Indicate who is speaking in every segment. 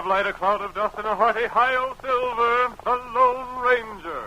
Speaker 1: light, a cloud of dust, and a hearty Hi-Yo Silver, the Lone Ranger.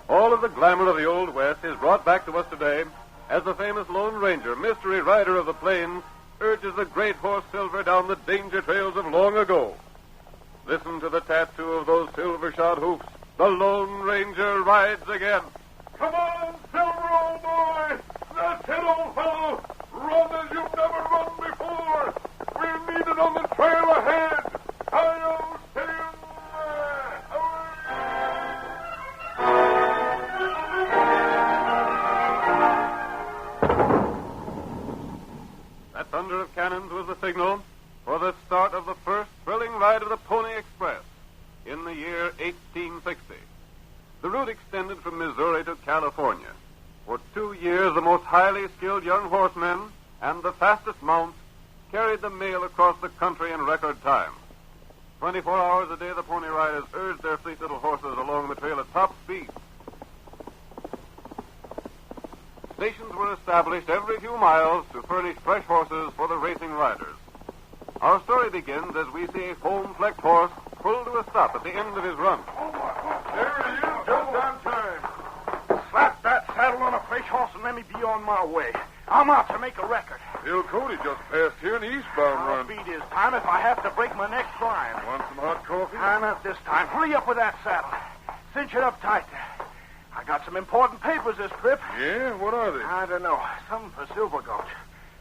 Speaker 1: All of the glamour of the Old West is brought back to us today as the famous Lone Ranger, mystery rider of the plains, urges the great horse Silver down the danger trails of long ago. Listen to the tattoo of those silver-shod hoofs. The Lone Ranger rides again.
Speaker 2: Come on, Silver, old boy! That's it, old fellow! Run as you've never run before! We're needed on the trail ahead! Hi-yo, Silver!
Speaker 1: That thunder of cannons was the signal for the start of the first thrilling ride of the Pony Express in the year 1860. The route extended from Missouri to California. For 2 years, the most highly skilled young horsemen and the fastest mounts carried the mail across the country in record time. 24 hours a day, the Pony Riders urged their fleet little horses along the trail at top speed. Stations were established every few miles to furnish fresh horses for the racing riders. Our story begins as we see a foam-flecked horse pull to a stop at the end of his run.
Speaker 2: There he is, just on time.
Speaker 3: Slap that saddle on a fresh horse and let me be on my way. I'm out to make a record.
Speaker 2: Bill Cody just passed here in the eastbound
Speaker 3: I'll
Speaker 2: run.
Speaker 3: beat his time if I have to break my neck trying.
Speaker 2: Want some hot coffee?
Speaker 3: Not this time. Hurry up with that saddle. Cinch it up tight. I got some important papers this trip.
Speaker 2: Yeah? What are they?
Speaker 3: I don't know. Something for Silver Gulch.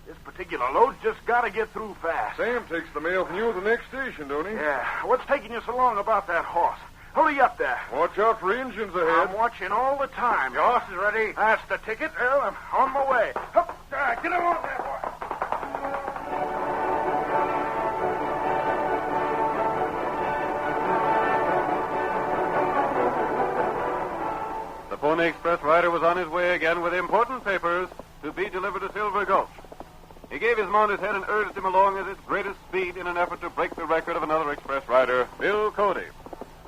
Speaker 3: This particular load's just got to get through fast.
Speaker 2: Sam takes the mail from you at the next station, don't he?
Speaker 3: Yeah. What's taking you so long about that horse? Hurry up there.
Speaker 2: Watch out for engines ahead.
Speaker 3: I'm watching all the time.
Speaker 4: Your horse is ready.
Speaker 3: That's the ticket. Well, I'm on my way. Hup, get along there, boy.
Speaker 1: The Pony Express rider was on his way again with important papers to be delivered to Silver Gulch. He gave his mount his head and urged him along at its greatest speed in an effort to break the record of another express rider, Bill Cody,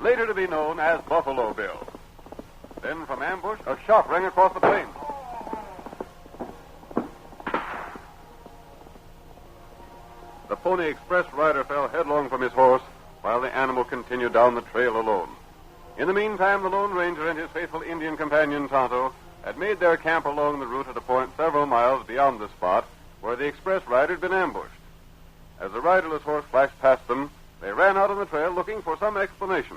Speaker 1: later to be known as Buffalo Bill. Then from ambush, a shot rang across the plains. The Pony Express rider fell headlong from his horse while the animal continued down the trail alone. In the meantime, the Lone Ranger and his faithful Indian companion, Tonto, had made their camp along the route at a point several miles beyond the spot where the express rider had been ambushed. As the riderless horse flashed past them, they ran out on the trail looking for some explanation.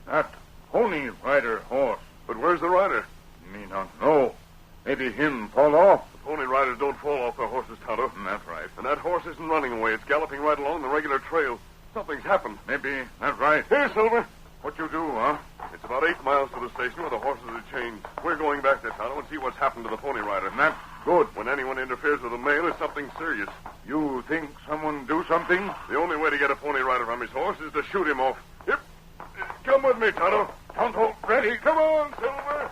Speaker 2: That Pony Rider horse. But where's the rider? Me not know. Maybe him fall off. The Pony Riders don't fall off their horses, Tonto. That's right. And that horse isn't running away. It's galloping right along the regular trail. Something's happened. Maybe that's right. Here, Silver. What you do, huh? It's about 8 miles to the station where the horses are changed. We're going back there, Tonto, and see what's happened to the Pony Rider. And that's good. When anyone interferes with the mail, it's something serious. You think someone do something? The only way to get a Pony Rider from his horse is to shoot him off. Yep. Come with me, Tonto. Tonto, ready. Come on, Silver.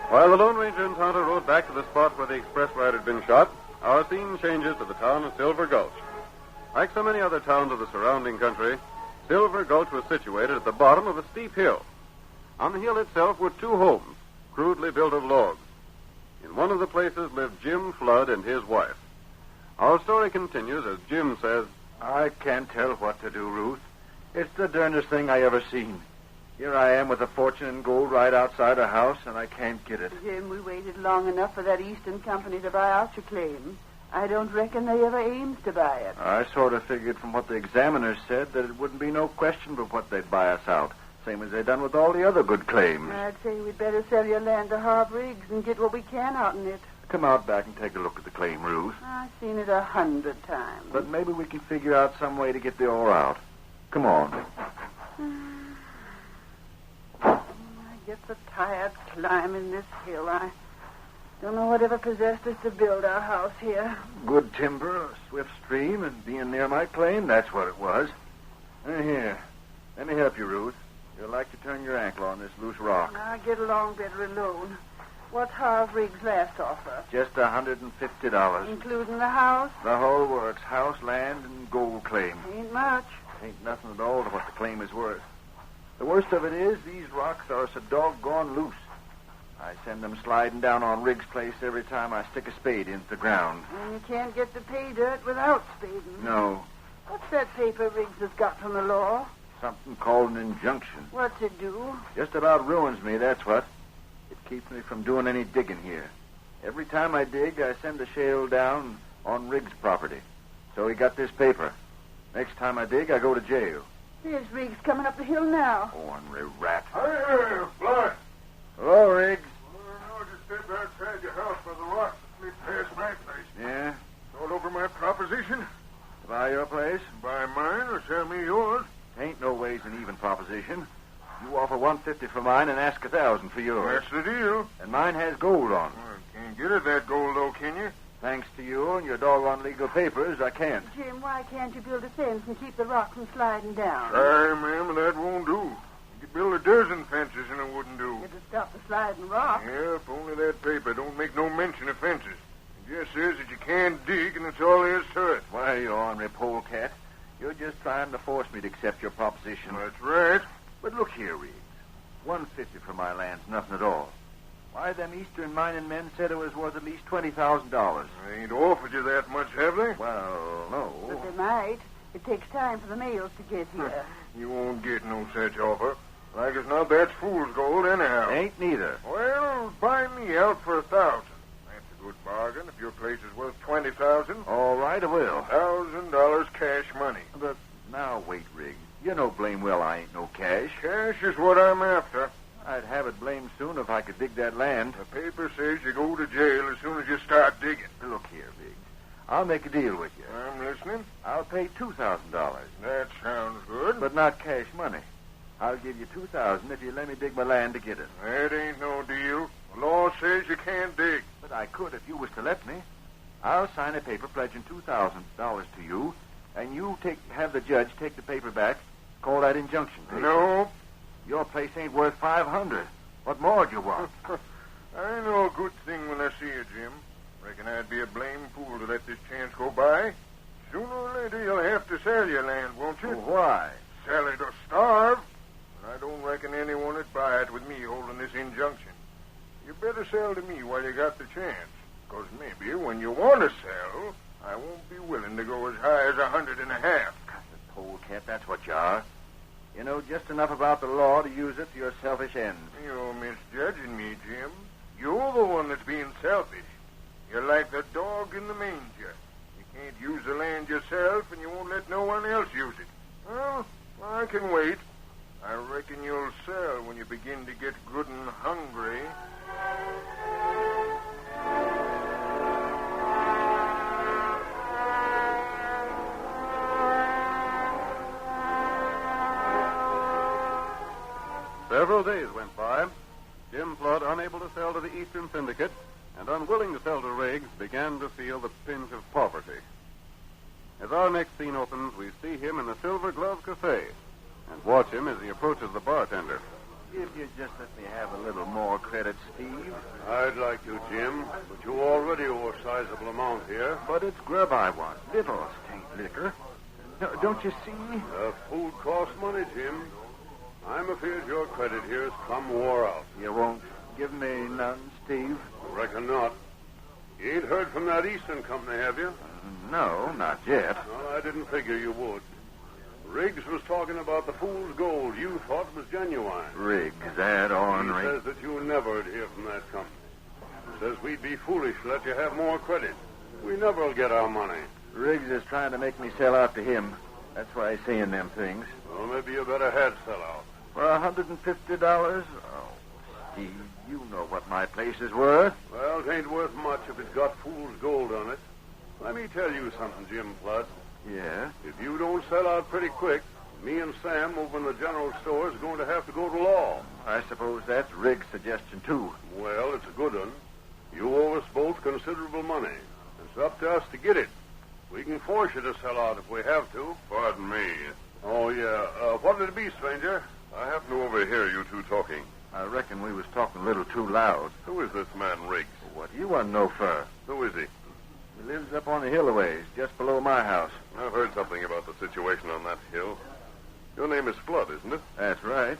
Speaker 1: While the Lone Ranger and Tonto rode back to the spot where the express ride had been shot, our scene changes to the town of Silver Gulch. Like so many other towns of the surrounding country, Silver Gulch was situated at the bottom of a steep hill. On the hill itself were two homes, crudely built of logs. In one of the places lived Jim Flood and his wife. Our story continues as Jim says,
Speaker 3: I can't tell what to do, Ruth. It's the darndest thing I ever seen. Here I am with a fortune in gold right outside a house, and I can't get it.
Speaker 4: Jim, we waited long enough for that Eastern Company to buy out your claim. I don't reckon they ever aims to buy it.
Speaker 3: I sort of figured from what the examiners said that it wouldn't be no question but what they'd buy us out, same as they done with all the other good claims.
Speaker 4: I'd say we'd better sell your land to Harv Riggs and get what we can out in it.
Speaker 3: Come out back and take a look at the claim, Ruth.
Speaker 4: I've seen it 100 times.
Speaker 3: But maybe we can figure out some way to get the ore out. Come on.
Speaker 4: I get so tired climbing this hill. I don't know whatever possessed us to build our house here.
Speaker 3: Good timber, a swift stream, and being near my claim, that's what it was. Here, let me help you, Ruth. You'll like to turn your ankle on this loose rock.
Speaker 4: I'll get along better alone. What's Harv Riggs' last offer?
Speaker 3: Just $150.
Speaker 4: Including the house?
Speaker 3: The whole works. House, land, and gold claim.
Speaker 4: Ain't much.
Speaker 3: Ain't nothing at all to what the claim is worth. The worst of it is these rocks are so doggone loose. I send them sliding down on Riggs' place every time I stick a spade into the ground.
Speaker 4: And you can't get to pay dirt without spading.
Speaker 3: No.
Speaker 4: What's that paper Riggs has got from the law?
Speaker 3: Something called an injunction.
Speaker 4: What's it do?
Speaker 3: Just about ruins me, that's what. It keeps me from doing any digging here. Every time I dig, I send a shale down on Riggs' property. So he got this paper. Next time I dig, I go to jail.
Speaker 4: There's Riggs coming up the hill now.
Speaker 3: Ornery rat.
Speaker 2: Hey, Flood.
Speaker 3: Hello, Riggs.
Speaker 2: I just stepped outside your house by the rocks that slid past my place.
Speaker 3: Yeah?
Speaker 2: All over my proposition.
Speaker 3: To buy your place?
Speaker 2: Buy mine or sell me yours.
Speaker 3: Ain't no ways an even proposition. You offer $150 for mine and ask $1,000 for yours.
Speaker 2: That's the deal.
Speaker 3: And mine has gold on.
Speaker 2: Well, can't get at that gold, though, can you?
Speaker 3: Thanks to you and your doggone legal papers, I can't.
Speaker 4: Jim, why can't you build a fence and keep the rock from sliding down?
Speaker 2: Sorry, ma'am, that won't do. You could build a dozen fences and it wouldn't do.
Speaker 4: It'll stop the sliding rock.
Speaker 2: Yeah, if only that paper don't make no mention of fences. It just says that you can't dig, and that's all there is to it.
Speaker 3: Why, you ornery polecat. You're just trying to force me to accept your proposition.
Speaker 2: That's right.
Speaker 3: But look here, Riggs. $150 for my land's nothing at all. Why, them Eastern mining men said it was worth at least $20,000.
Speaker 2: They ain't offered you that much, have they?
Speaker 3: Well, no.
Speaker 4: But they might. It takes time for the mails to get here.
Speaker 2: You won't get no such offer. Like as not, that's fool's gold anyhow.
Speaker 3: Ain't neither.
Speaker 2: Well, buy me out for $1,000. That's a good bargain if your place is worth $20,000.
Speaker 3: All right, I will.
Speaker 2: $1,000 cash money.
Speaker 3: But now, wait, Riggs. You know blame well I ain't no cash.
Speaker 2: Cash is what I'm after.
Speaker 3: I'd have it blamed soon if I could dig that land.
Speaker 2: The paper says you go to jail as soon as you start digging.
Speaker 3: Look here, Riggs. I'll make a deal with you.
Speaker 2: I'm listening.
Speaker 3: I'll pay $2,000.
Speaker 2: That sounds good.
Speaker 3: But not cash money. I'll give you $2,000 if you let me dig my land to get it.
Speaker 2: That ain't no deal. The law says you can't dig.
Speaker 3: But I could if you was to let me. I'll sign a paper pledging $2,000 to you, and you have the judge take the paper back. Call that injunction paper.
Speaker 2: No.
Speaker 3: Your place ain't worth $500. What more do you want?
Speaker 2: I know a good thing when I see you, Jim. Reckon I'd be a blame fool to let this chance go by. Sooner or later, you'll have to sell your land, won't you?
Speaker 3: Why?
Speaker 2: Sell it or starve. And I don't reckon anyone would buy it with me holding this injunction. You better sell to me while you got the chance. Because maybe when you want to sell, I won't be willing to go as high as 150.
Speaker 3: Polecat, that's what you are. You know just enough about the law to use it to your selfish ends.
Speaker 2: You're misjudging me, Jim. You're the one that's being selfish. You're like the dog in the manger. You can't use the land yourself, and you won't let no one else use it. Well, I can wait. I reckon you'll sell when you begin to get good and hungry.
Speaker 1: Several days went by. Jim Flood, unable to sell to the Eastern Syndicate, and unwilling to sell to Riggs, began to feel the pinch of poverty. As our next scene opens, we see him in the Silver Glove Cafe and watch him as he approaches the bartender.
Speaker 3: If you just let me have a little more credit, Steve.
Speaker 2: I'd like to, Jim, but you already owe a sizable amount here.
Speaker 3: But it's grub I want. Little state liquor. Don't you see?
Speaker 2: Food costs money, Jim. I'm afraid your credit here has come wore out.
Speaker 3: You won't give me none, Steve?
Speaker 2: Reckon not. You ain't heard from that Eastern company, have you?
Speaker 3: No, not yet.
Speaker 2: Well, I didn't figure you would. Riggs was talking about the fool's gold you thought was genuine.
Speaker 3: Riggs, that ornery.
Speaker 2: He says that you never'd hear from that company. Says we'd be foolish to let you have more credit. We never'll get our money.
Speaker 3: Riggs is trying to make me sell out to him. That's why he's saying them things.
Speaker 2: Well, maybe you better had sell out.
Speaker 3: For $150? Oh, Steve, you know what my place is worth.
Speaker 2: Well, it ain't worth much if it's got fool's gold on it. Let me tell you something, Jim Flood.
Speaker 3: Yeah?
Speaker 2: If you don't sell out pretty quick, me and Sam over in the general store is going to have to go to law.
Speaker 3: I suppose that's Riggs' suggestion, too.
Speaker 2: Well, it's a good one. You owe us both considerable money. It's up to us to get it. We can force you to sell out if we have to.
Speaker 5: Pardon me.
Speaker 2: Oh, yeah. What'd it be, stranger?
Speaker 5: I happen to overhear you two talking.
Speaker 3: I reckon we was talking a little too loud.
Speaker 5: Who is this man, Riggs?
Speaker 3: What do you want to know for?
Speaker 5: Who is he?
Speaker 3: He lives up on the hill a ways, just below my house.
Speaker 5: I've heard something about the situation on that hill. Your name is Flood, isn't it?
Speaker 3: That's right.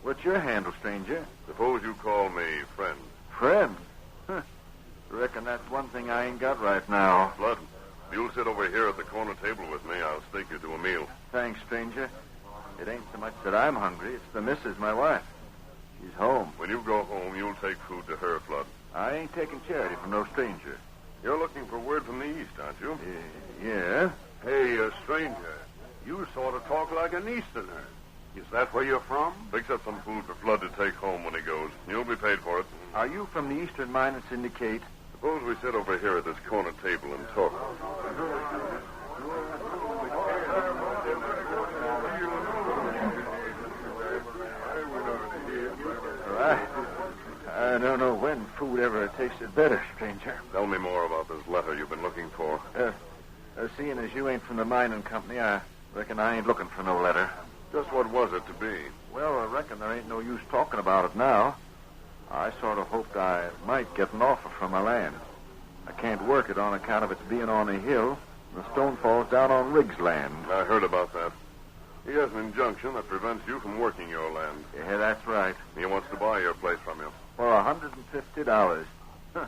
Speaker 3: What's your handle, stranger?
Speaker 5: Suppose you call me friend.
Speaker 3: Friend? Huh. Reckon that's one thing I ain't got right now.
Speaker 5: Flood, if you'll sit over here at the corner table with me, I'll stake you to a meal.
Speaker 3: Thanks, stranger. It ain't so much that I'm hungry. It's the missus, my wife. She's home.
Speaker 5: When you go home, you'll take food to her, Flood.
Speaker 3: I ain't taking charity from no stranger.
Speaker 5: You're looking for word from the East, aren't you?
Speaker 3: Yeah.
Speaker 2: Hey, stranger. You sort of talk like an Easterner. Is that where you're from?
Speaker 5: Fix up some food for Flood to take home when he goes. You'll be paid for it.
Speaker 3: Are you from the Eastern Mining Syndicate?
Speaker 5: Suppose we sit over here at this corner table and talk.
Speaker 3: I don't know when food ever tasted better, stranger.
Speaker 5: Tell me more about this letter you've been looking for.
Speaker 3: Seeing as you ain't from the mining company, I reckon I ain't looking for no letter.
Speaker 5: Just what was it to be?
Speaker 3: Well, I reckon there ain't no use talking about it now. I sort of hoped I might get an offer for my land. I can't work it on account of its being on a hill. The stone falls down on Riggs' land.
Speaker 5: I heard about that. He has an injunction that prevents you from working your land.
Speaker 3: Yeah, that's right.
Speaker 5: He wants to buy your place from you.
Speaker 3: For $150. Huh.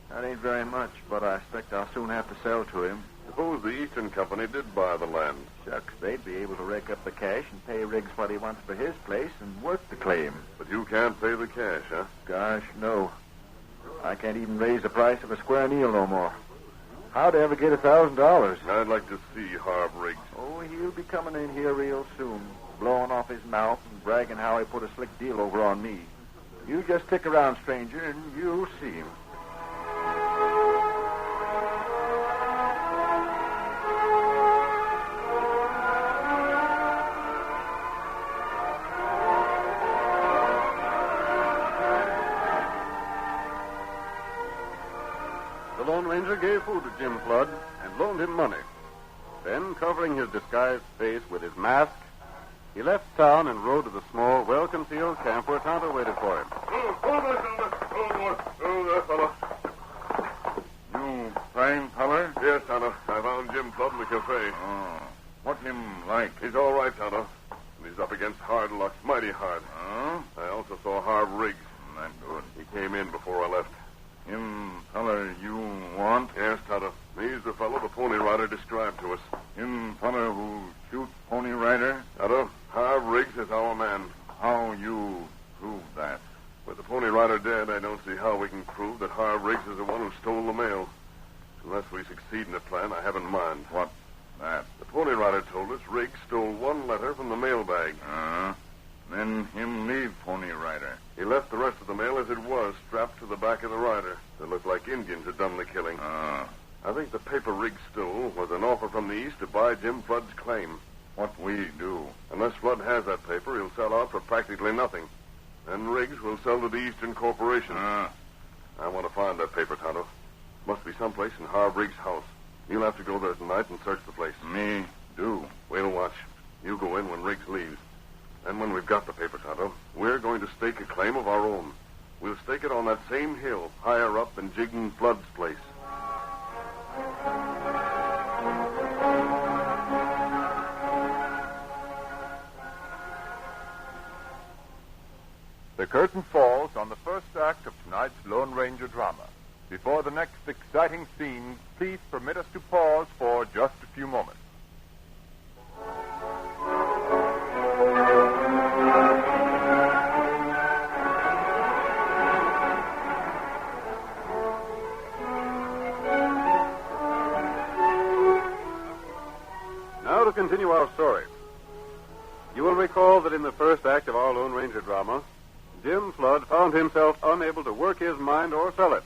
Speaker 3: That ain't very much, but I expect I'll soon have to sell to him.
Speaker 5: Suppose the Eastern Company did buy the land.
Speaker 3: Shucks, they'd be able to rake up the cash and pay Riggs what he wants for his place and work the claim.
Speaker 5: But you can't pay the cash, huh?
Speaker 3: Gosh, no. I can't even raise the price of a square meal no more. How'd I ever get $1,000?
Speaker 5: I'd like to see Harv Riggs.
Speaker 3: Oh, he'll be coming in here real soon, blowing off his mouth and bragging how he put a slick deal over on me. You just stick around, stranger, and you'll see him.
Speaker 1: The Lone Ranger gave food to Jim Flood and loaned him money. Then, covering his disguised face with his mask, he left town and rode to the small, well-concealed camp where Tonto waited for him.
Speaker 5: Oh, there, fella.
Speaker 2: You fine feller?
Speaker 5: Yes, Tonto. I found Jim Flood in the cafe.
Speaker 2: Oh. What him like?
Speaker 5: He's all right, Tonto. And he's up against hard luck, mighty hard.
Speaker 2: Oh?
Speaker 5: I also saw Harv Riggs.
Speaker 2: That good.
Speaker 5: He came in before I left.
Speaker 2: Him feller you want?
Speaker 5: Yes, Tonto. He's the fellow the Pony Rider described to us.
Speaker 2: Him feller who shoot Pony Rider?
Speaker 5: Tonto, Harv Riggs is our man.
Speaker 2: How you prove that?
Speaker 5: With the Pony Rider dead, I don't see how we can prove that Harv Riggs is the one who stole the mail. Unless we succeed in the plan I have in mind.
Speaker 2: What? That?
Speaker 5: The Pony Rider told us Riggs stole one letter from the mailbag.
Speaker 2: Then him leave Pony Rider.
Speaker 5: He left the rest of the mail as it was, strapped to the back of the rider. It looked like Indians had done the killing. I think the paper Riggs stole was an offer from the East to buy Jim Flood's claim.
Speaker 2: What we do?
Speaker 5: Unless Flood has that paper, he'll sell out for practically nothing. Then Riggs will sell to the Eastern Corporation. I want to find that paper, Tonto. Must be someplace in Harv Riggs' house. You'll have to go there tonight and search the place.
Speaker 2: Me do.
Speaker 5: We'll watch. You go in when Riggs leaves. Then when we've got the paper, Tonto, we're going to stake a claim of our own. We'll stake it on that same hill, higher up in Jigden Flood's place.
Speaker 6: The curtain falls on the first act of tonight's Lone Ranger drama. Before the next exciting scene, please permit us to pause for just a few moments.
Speaker 1: Now to continue our story. You will recall that in the first act of our Lone Ranger drama, Jim Flood found himself unable to work his mind or sell it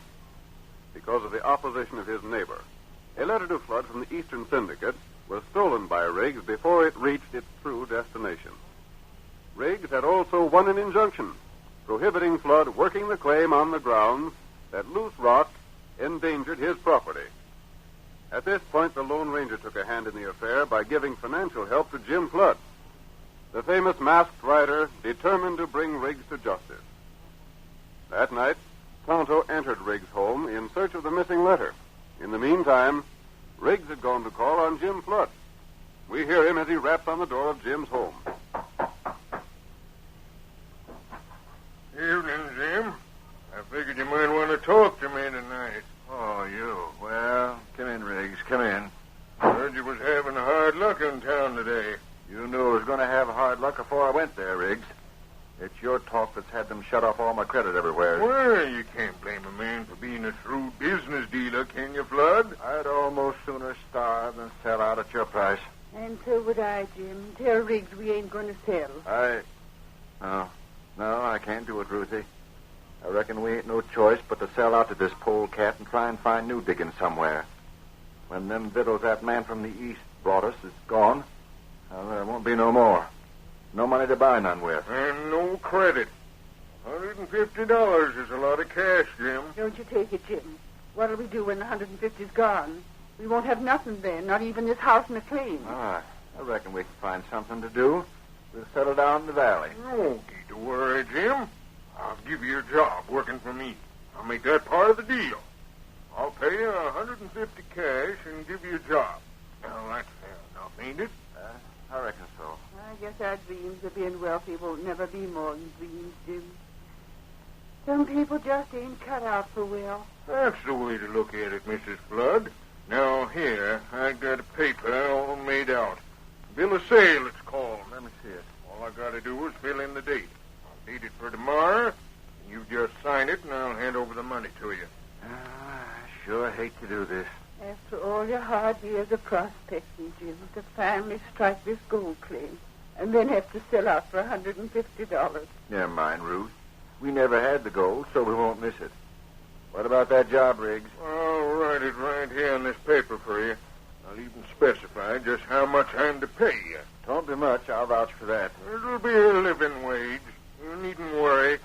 Speaker 1: because of the opposition of his neighbor. A letter to Flood from the Eastern Syndicate was stolen by Riggs before it reached its true destination. Riggs had also won an injunction prohibiting Flood working the claim on the grounds that loose rock endangered his property. At this point, the Lone Ranger took a hand in the affair by giving financial help to Jim Flood, the famous masked rider determined to bring Riggs to justice. That night, Tonto entered Riggs' home in search of the missing letter. In the meantime, Riggs had gone to call on Jim Flood. We hear him as he raps on the door of Jim's home.
Speaker 2: Evening, Jim. I figured you might want to talk to me tonight.
Speaker 3: Oh, you. Well, come in, Riggs. Come in.
Speaker 2: Heard you was having hard luck in town today.
Speaker 3: You knew I was going to have hard luck before I went there, Riggs. It's your talk that's had them shut off all my credit everywhere.
Speaker 2: Well, you can't blame a man for being a shrewd business dealer, can you, Flood?
Speaker 3: I'd almost sooner starve than sell out at your price.
Speaker 4: And so would I, Jim. Tell Riggs we ain't going to sell.
Speaker 3: No, I can't do it, Ruthie. I reckon we ain't no choice but to sell out to this polecat and try and find new diggings somewhere. When them victuals that man from the east brought us is gone, there won't be no more. No money to buy none with.
Speaker 2: And no credit. $150 is a lot of cash, Jim.
Speaker 4: Don't you take it, Jim. What'll we do when the 150's gone? We won't have nothing then, not even this house and a claim.
Speaker 3: I reckon we can find something to do. We'll settle down in the valley.
Speaker 2: No need to worry, Jim. I'll give you a job working for me. I'll make that part of the deal. I'll pay you $150 cash and give you a job. Now, that's fair enough, ain't it?
Speaker 3: I reckon so.
Speaker 4: I guess our dreams of being wealthy won't never be more than dreams, Jim. Some people just ain't cut out for well.
Speaker 2: That's the way to look at it, Mrs. Flood. Now, here, I got a paper all made out. Bill of sale, it's called.
Speaker 3: Let me see it.
Speaker 2: All I got to do is fill in the date. I'll date it for tomorrow, and you just sign it, and I'll hand over the money to you.
Speaker 3: I sure hate to do this.
Speaker 4: After all your hard years of prospecting, Jim, to finally strike this gold claim and then have to sell out for $150.
Speaker 3: Never mind, Ruth. We never had the gold, so we won't miss it. What about that job, Riggs?
Speaker 2: I'll write it right here on this paper for you. I'll even specify just how much I'm to pay you.
Speaker 3: Don't be much. I'll vouch for that.
Speaker 2: It'll be a living wage. You needn't worry.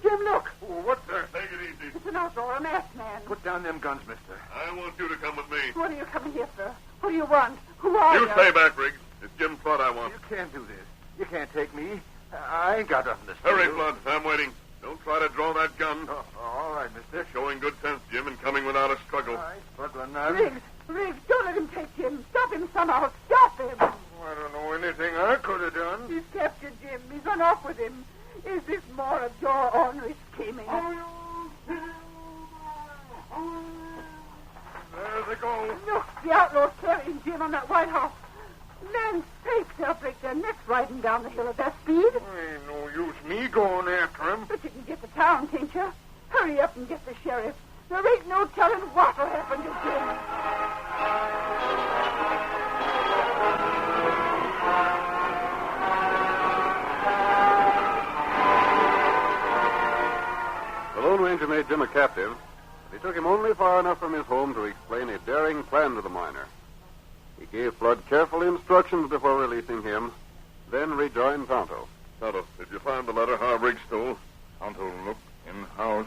Speaker 4: Jim, look.
Speaker 2: Oh, what's that?
Speaker 5: Take it easy.
Speaker 4: It's an outlaw, a masked man.
Speaker 3: Put down them guns, mister.
Speaker 5: I want you to come with me.
Speaker 4: What are you coming here for? Who do you want? Who are you?
Speaker 5: You stay back, Riggs. It's Jim Flood I want.
Speaker 3: You can't do this. You can't take me. I ain't got nothing to say.
Speaker 5: Hurry, Flood. I'm waiting. Don't try to draw that gun.
Speaker 3: All right, mister.
Speaker 5: You're showing good sense, Jim, and coming without a struggle.
Speaker 3: I ain't struggling none.
Speaker 4: Riggs, don't let him take Jim. Stop him somehow. Stop him.
Speaker 2: I don't know anything I could have done.
Speaker 4: He's captured Jim. He's run off with him. Is this more of your ornery scheming?
Speaker 2: There they go.
Speaker 4: Look, the outlaw's carrying Jim on that white horse. Land's sakes, they'll break their necks riding down the hill at that speed.
Speaker 2: Ain't no use me going after him.
Speaker 4: But you can get to town, can't you? Hurry up and get the sheriff. There ain't no telling what'll happen to Jim.
Speaker 1: The Lone Ranger made Jim a captive. He took him only far enough from his home to explain a daring plan to the miner. He gave Flood careful instructions before releasing him, then rejoined Tonto.
Speaker 5: Tonto, did you find the letter Harv Riggs stole?
Speaker 2: Tonto, look in the house.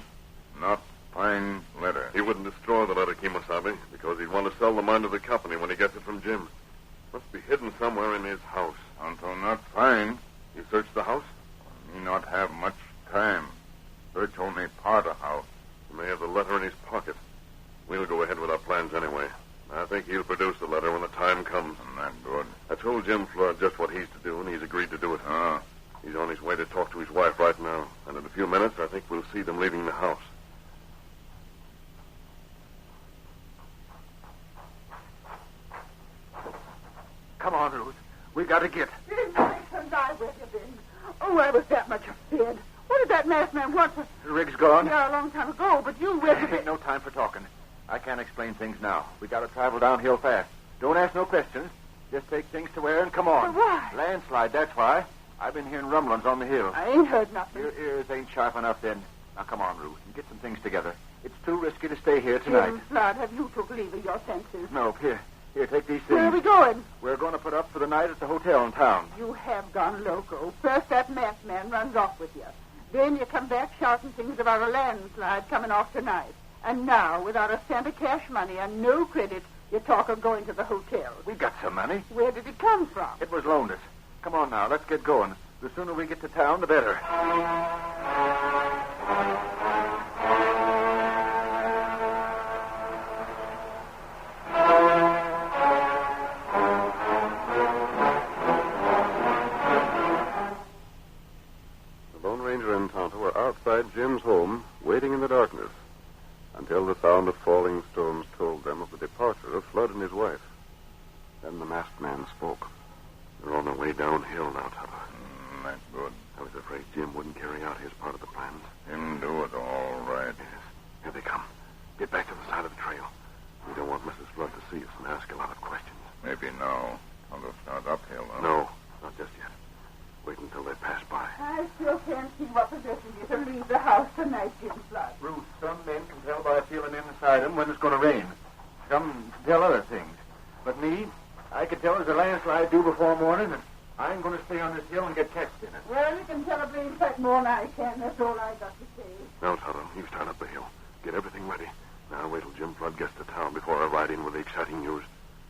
Speaker 2: Not find letter.
Speaker 5: He wouldn't destroy the letter, Kemosabe, because he'd want to sell the mine to the company when he gets it from Jim. Must be hidden somewhere in his house.
Speaker 2: Until not find,
Speaker 5: You searched the house?
Speaker 2: me not have much time. Search only part of house.
Speaker 5: He may have the letter in his pocket. We'll go ahead with our plans anyway. I think he'll produce the letter when the time comes.
Speaker 2: Not good.
Speaker 5: I told Jim Flood just what he's to do, and he's agreed to do it.
Speaker 2: Ah,
Speaker 5: He's on his way to talk to his wife right now. And in a few minutes, I think we'll see them leaving the house.
Speaker 3: Come on, Ruth. We got to get.
Speaker 4: Jim, where you been? Oh, I was that much afraid. What did that masked man want for...
Speaker 3: Rig's gone.
Speaker 4: Yeah, a long time ago, but where you been?
Speaker 3: Ain't no time for talking. I can't explain things now. We got to travel downhill fast. Don't ask no questions. Just take things to where and come on.
Speaker 4: But why?
Speaker 3: Landslide, that's why. I've been hearing rumblings on the hill.
Speaker 4: I ain't heard nothing.
Speaker 3: Your ears ain't sharp enough then. Now, come on, Ruth, and get some things together. It's too risky to stay here tonight.
Speaker 4: Jim Flood, have you took leave of your senses?
Speaker 3: No, here, take these things.
Speaker 4: Where are we going?
Speaker 3: We're going to put up for the night at the hotel in town.
Speaker 4: You have gone loco. First that masked man runs off with you. Then you come back shouting things about a landslide coming off tonight. And now, without a cent of cash money and no credit, you talk of going to the hotel.
Speaker 3: We got some money.
Speaker 4: Where did it come from?
Speaker 3: It was loaned us. Come on now, let's get going. The sooner we get to town, the better.
Speaker 1: The Lone Ranger and Tonto were outside Jim's home, waiting in the darkness, until the sound of falling stones told them of the departure of Flood and his wife. Then the masked man spoke. They're on their way downhill now, Tonto.
Speaker 2: Not good.
Speaker 1: I was afraid Jim wouldn't carry out his part of the plans.
Speaker 2: Him do it all right.
Speaker 1: Yes. Here they come. Get back to the side of the trail. We don't want Mrs. Flood to see us and ask a lot of questions.
Speaker 2: Maybe now. I'll go start uphill, huh?
Speaker 1: No, not just yet. Wait until they pass by.
Speaker 4: I still can't see what possesses you to leave the house tonight, Jim Flood.
Speaker 3: Ruth, some men can tell by feeling inside them when it's going to rain. Some can tell other things. But me, I can tell there's a landslide due before morning, and I'm going to stay on this hill and get catched in it.
Speaker 4: Well, you can tell a blame sight more than I can. That's all I got to say.
Speaker 1: Now, Tonto, you start up the hill. Get everything ready. Now wait till Jim Flood gets to town before I ride in with the exciting news.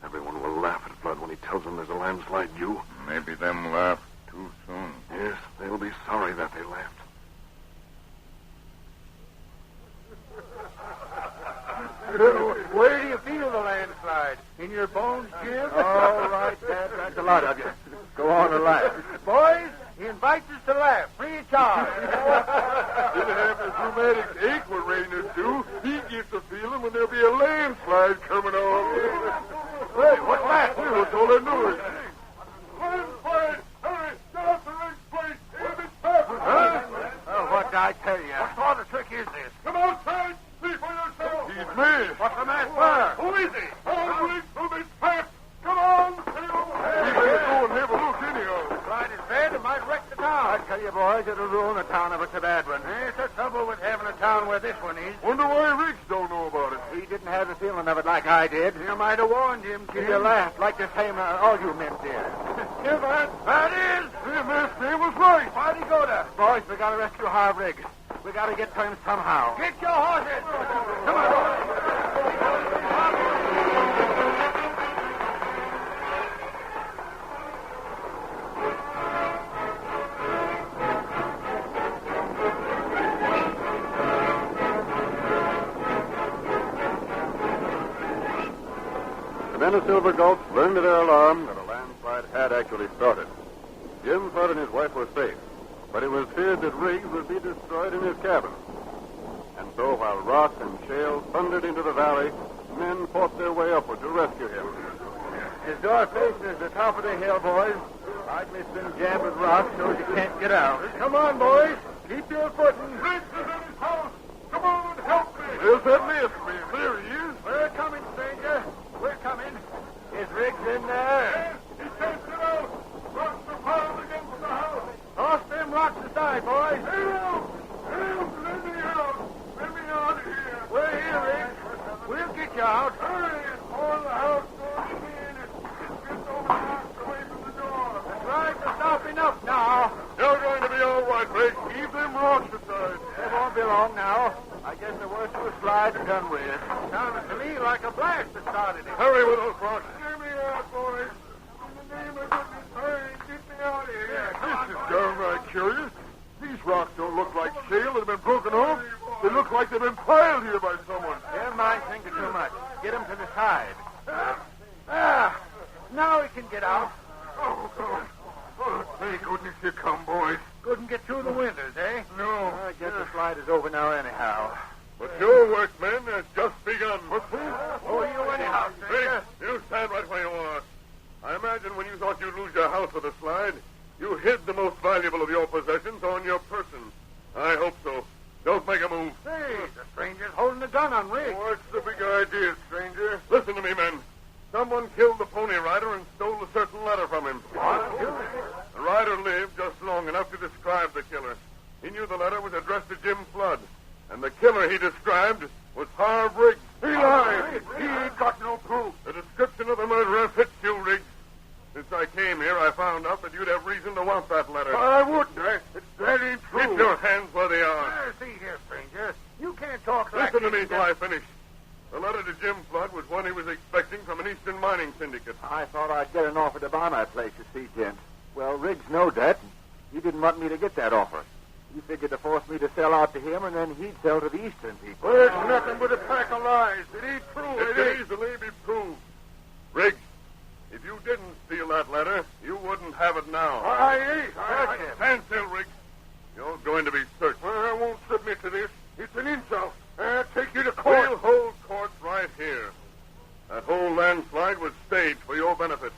Speaker 1: Everyone will laugh at Flood when he tells them there's a landslide due.
Speaker 2: Maybe them laugh too soon.
Speaker 1: Yes, they'll be sorry that they laughed.
Speaker 3: Where do you feel the landslide? In your bones, Jim? All right, Dad. That's a lot of you. Go on and laugh. Boys, he invites us to laugh. Free of charge.
Speaker 2: Didn't have his rheumatic ache when rain is due. He gets a feeling when there'll be a landslide coming on.
Speaker 3: Hey, what's that?
Speaker 2: Hey, what's all that noise? Landslide! Hurry! Get up the ring, please! It's happening!
Speaker 3: Huh? Oh, what did I tell you?
Speaker 2: What sort of trick is this? Come outside! See for yourself! He's me!
Speaker 3: What's the matter? Where?
Speaker 2: Who is he? All weeks from his past! Come on! See over here! We better go and have a look anyhow.
Speaker 3: Slide is bad, it might wreck the town. I tell you, boys, it'll ruin a town if it's a bad one. It's the trouble with having a town where this one is.
Speaker 2: Wonder why Riggs don't know about it.
Speaker 3: He didn't have the feeling of it like I did. You might have warned him, Jim. You laughed like the same all you men did.
Speaker 2: Here, that is! The masked man was right.
Speaker 3: Why'd he go there? Boys, we gotta rescue Harv Riggs. We gotta get to him somehow. Get your horses! Come on.
Speaker 1: The men of Silver Gulch learned to their alarm that a landslide had actually started. Jim Flood and his wife were safe, but it was feared that Riggs would be destroyed in his cabin. And so while rock and shale thundered into the valley, men fought their way upward to rescue him.
Speaker 3: His door faces the top of the hill, boys. Likely it's been jammed with rocks so you can't get out. Come on, boys. Keep your footing.
Speaker 2: Riggs is in his house. Come on and help me.
Speaker 3: There's
Speaker 2: that masked man. There he is.
Speaker 3: We're coming, stranger. We're coming. Is Riggs in there?
Speaker 2: He can't get out. Rocks are piled against the house.
Speaker 3: Toss them rocks aside, boys.
Speaker 2: Help! Help! Let me out! Let me out of here!
Speaker 3: We're here, Riggs. We'll get you out.
Speaker 2: Hurry! All the house doors in and get those rocks away from the door.
Speaker 3: That's right. To stop enough now.
Speaker 2: You're going to be all right, Riggs. Keep them rocks aside.
Speaker 3: It won't be long now. I guess the worst of the slide's done with.
Speaker 7: Sounded to me like a blast that started it.
Speaker 2: Hurry with those rocks.
Speaker 7: Get me out, boys. In the name of goodness, hurry. Get me out of here.
Speaker 2: This is downright curious. These rocks don't look like shale that have been broken off. They look like they've been piled here by someone.
Speaker 3: Never mind thinking too much. Get him to the side.
Speaker 7: Now we can get out.
Speaker 2: Oh, God. Oh, thank goodness you come, boys.
Speaker 7: Couldn't get through the winters, eh?
Speaker 2: No.
Speaker 3: I guess the slide is over now anyhow.
Speaker 2: But your work, men, has just begun. What's
Speaker 7: Who are you anyhow, stranger?
Speaker 2: You stand right where you are. I imagine when you thought you'd lose your house with a slide, you hid the most valuable of your possessions on your person. I hope so. Don't make a move.
Speaker 7: Hey, the stranger's holding a gun on Riggs.
Speaker 2: What's the big idea, stranger? Listen to me, men. Someone killed the Pony Rider and stole a certain letter from him.
Speaker 7: What?
Speaker 2: The rider lived just long enough to describe the killer. He knew the letter was addressed to Jim Flood, and the killer he described was Harv Riggs. He lied. He ain't got no proof. The description of the murderer fits you, Riggs. Since I came here, I found out that you'd have reason to want that letter.
Speaker 7: I wouldn't. That ain't true.
Speaker 2: Keep your hands where they are.
Speaker 7: See here, stranger. You can't talk like
Speaker 2: Listen to me
Speaker 7: this.
Speaker 2: till I finish. The letter to Jim Flood was one he was expecting from an Eastern mining syndicate.
Speaker 3: I thought I'd get an offer to buy my place, you see, gent. Well, Riggs knowed that. He didn't want me to get that offer. He figured to force me to sell out to him, and then he'd sell to the Eastern people.
Speaker 7: Well, it's nothing but a pack of lies. It ain't true.
Speaker 2: It can easily be proved. Riggs, if you didn't steal that letter, you wouldn't have it now.
Speaker 7: I ain't.
Speaker 2: Stand still, Riggs. You're going to be searched.
Speaker 7: I won't submit to this. It's an insult. I'll take you to court.
Speaker 2: We'll hold court right here. That whole landslide was staged for your benefit.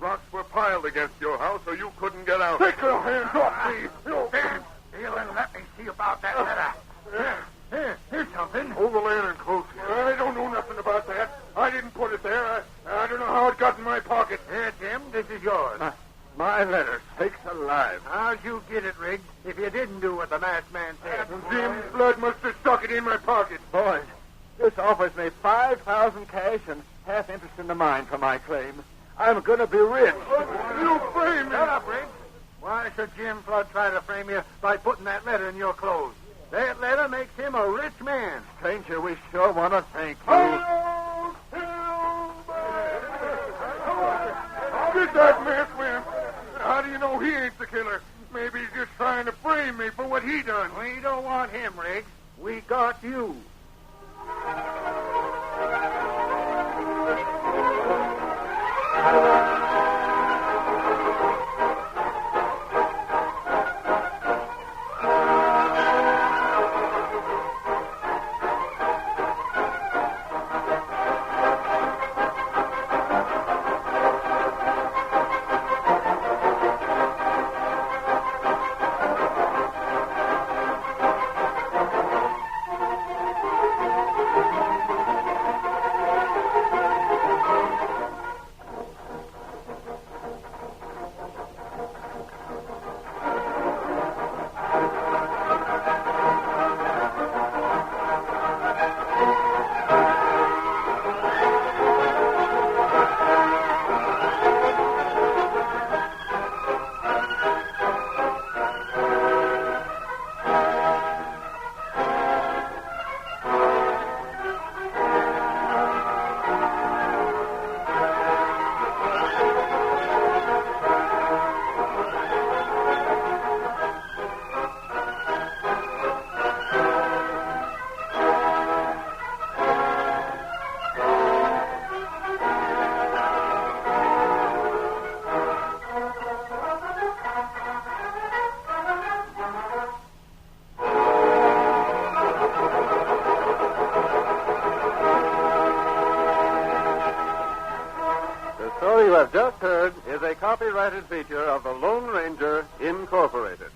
Speaker 2: Rocks were piled against your house so you couldn't get out.
Speaker 7: Take your hands off me. Stand still and let me see about that letter. Here's something.
Speaker 2: Hold the lantern close here.
Speaker 7: I don't know nothing about that. I didn't put it there. I don't know how it got in my pocket. Here, Jim, this is yours.
Speaker 3: My letter, sakes alive.
Speaker 7: How'd you get it, Riggs, if you didn't do what the masked man said?
Speaker 2: Jim's blood must have stuck it in my pocket.
Speaker 3: Boys, this offers me 5,000 cash and half interest in the mine for my claim. I'm going to be rich.
Speaker 7: You frame me. Shut up, Riggs. Why should Jim Flood try to frame you by putting that letter in your clothes? That letter makes him a rich man.
Speaker 3: Stranger, we sure want to thank you.
Speaker 7: Get that masked man. How do you know he ain't the killer? Maybe he's just trying to frame me for what he done. We don't want him, Riggs. We got you.
Speaker 1: The story you have just heard is a copyrighted feature of the Lone Ranger, Incorporated.